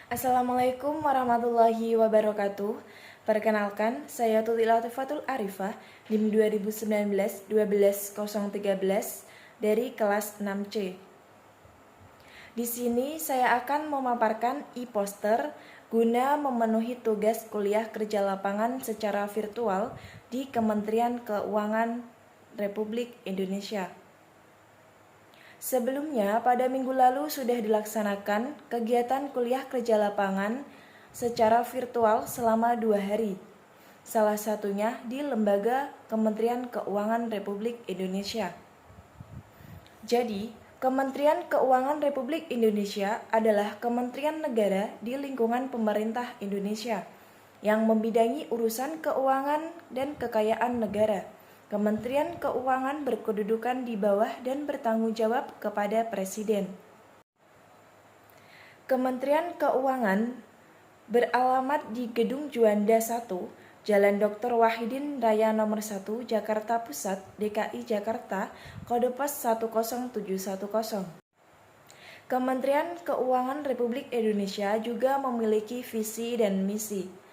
Assalamualaikum warahmatullahi wabarakatuh. Perkenalkan, saya Tuti Latifatul Arifah, NIM 2019-12013 dari kelas 6C. Di sini saya akan memaparkan e-poster guna memenuhi tugas kuliah kerja lapangan secara virtual di Kementerian Keuangan Republik Indonesia. Sebelumnya, pada minggu lalu sudah dilaksanakan kegiatan kuliah kerja lapangan secara virtual selama 2 hari. Salah satunya di Lembaga Kementerian Keuangan Republik Indonesia. Jadi, Kementerian Keuangan Republik Indonesia adalah kementerian negara di lingkungan pemerintah Indonesia yang membidangi urusan keuangan dan kekayaan negara. Kementerian Keuangan berkedudukan di bawah dan bertanggung jawab kepada Presiden. Kementerian Keuangan beralamat di Gedung Juanda 1, Jalan Dr. Wahidin Raya Nomor 1, Jakarta Pusat, DKI Jakarta, kode pos 10710. Kementerian Keuangan Republik Indonesia juga memiliki visi dan misi.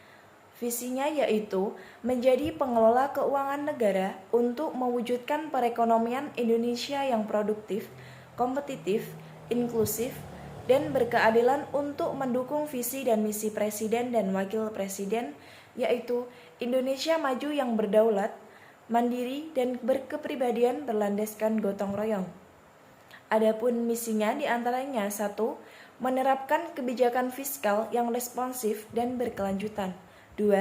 Visinya yaitu menjadi pengelola keuangan negara untuk mewujudkan perekonomian Indonesia yang produktif, kompetitif, inklusif, dan berkeadilan untuk mendukung visi dan misi Presiden dan Wakil Presiden, yaitu Indonesia maju yang berdaulat, mandiri, dan berkepribadian berlandaskan gotong royong. Adapun misinya diantaranya 1. Menerapkan kebijakan fiskal yang responsif dan berkelanjutan. 2.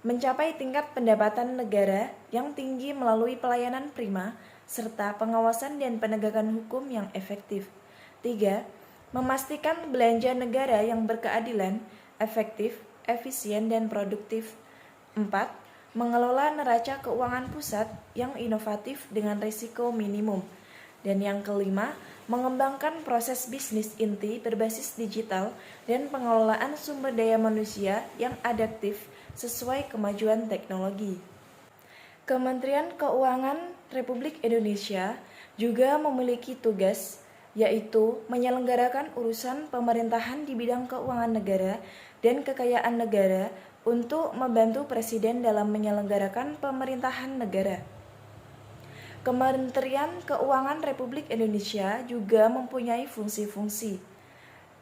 Mencapai tingkat pendapatan negara yang tinggi melalui pelayanan prima serta pengawasan dan penegakan hukum yang efektif. 3. Memastikan belanja negara yang berkeadilan, efektif, efisien, dan produktif. 4. Mengelola neraca keuangan pusat yang inovatif dengan risiko minimum. Dan yang kelima, mengembangkan proses bisnis inti berbasis digital dan pengelolaan sumber daya manusia yang adaptif sesuai kemajuan teknologi. Kementerian Keuangan Republik Indonesia juga memiliki tugas yaitu menyelenggarakan urusan pemerintahan di bidang keuangan negara dan kekayaan negara untuk membantu Presiden dalam menyelenggarakan pemerintahan negara. Kementerian Keuangan Republik Indonesia juga mempunyai fungsi-fungsi,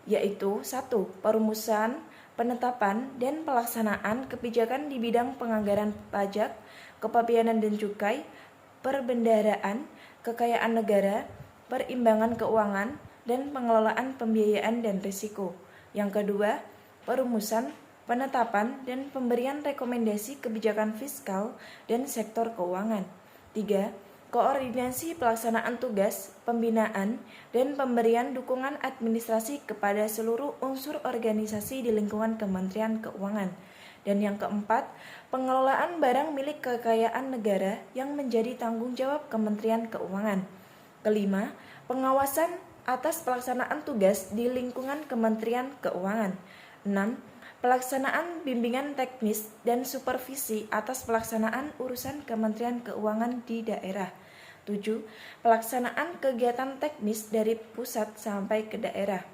yaitu 1. Perumusan, penetapan, dan pelaksanaan kebijakan di bidang penganggaran pajak, kepabeanan dan cukai, perbendaharaan, kekayaan negara, perimbangan keuangan, dan pengelolaan pembiayaan dan risiko. Yang kedua, perumusan, penetapan, dan pemberian rekomendasi kebijakan fiskal dan sektor keuangan. 3. Koordinasi pelaksanaan tugas, pembinaan, dan pemberian dukungan administrasi kepada seluruh unsur organisasi di lingkungan Kementerian Keuangan. Dan yang keempat, pengelolaan barang milik kekayaan negara yang menjadi tanggung jawab Kementerian Keuangan. Kelima, pengawasan atas pelaksanaan tugas di lingkungan Kementerian Keuangan. 6. Pelaksanaan bimbingan teknis dan supervisi atas pelaksanaan urusan Kementerian Keuangan di daerah. 7. Pelaksanaan kegiatan teknis dari pusat sampai ke daerah.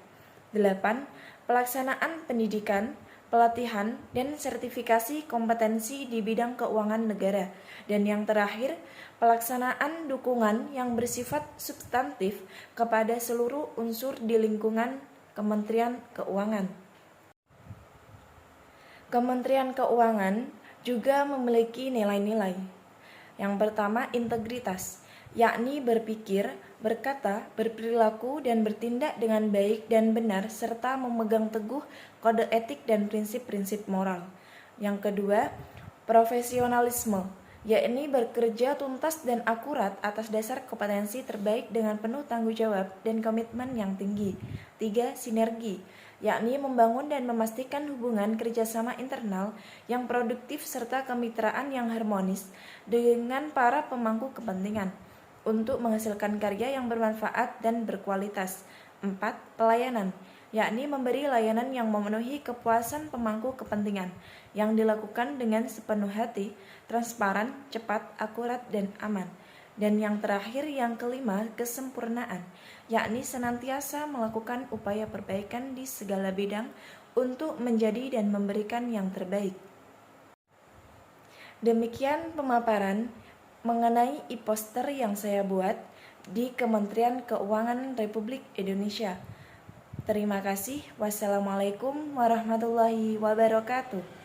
8. Pelaksanaan pendidikan, pelatihan, dan sertifikasi kompetensi di bidang keuangan negara. Dan yang terakhir, pelaksanaan dukungan yang bersifat substantif kepada seluruh unsur di lingkungan Kementerian Keuangan. Kementerian Keuangan juga memiliki nilai-nilai. Yang pertama, integritas, yakni berpikir, berkata, berperilaku, dan bertindak dengan baik dan benar serta memegang teguh kode etik dan prinsip-prinsip moral. Yang kedua, profesionalisme, yakni bekerja tuntas dan akurat atas dasar kompetensi terbaik dengan penuh tanggung jawab dan komitmen yang tinggi. 3. Sinergi, yakni membangun dan memastikan hubungan kerjasama internal yang produktif serta kemitraan yang harmonis dengan para pemangku kepentingan untuk menghasilkan karya yang bermanfaat dan berkualitas. 4. Pelayanan, yakni memberi layanan yang memenuhi kepuasan pemangku kepentingan yang dilakukan dengan sepenuh hati, transparan, cepat, akurat, dan aman. Dan yang terakhir, yang kelima, kesempurnaan, yakni senantiasa melakukan upaya perbaikan di segala bidang untuk menjadi dan memberikan yang terbaik. Demikian pemaparan mengenai e-poster yang saya buat di Kementerian Keuangan Republik Indonesia. Terima kasih. Wassalamualaikum warahmatullahi wabarakatuh.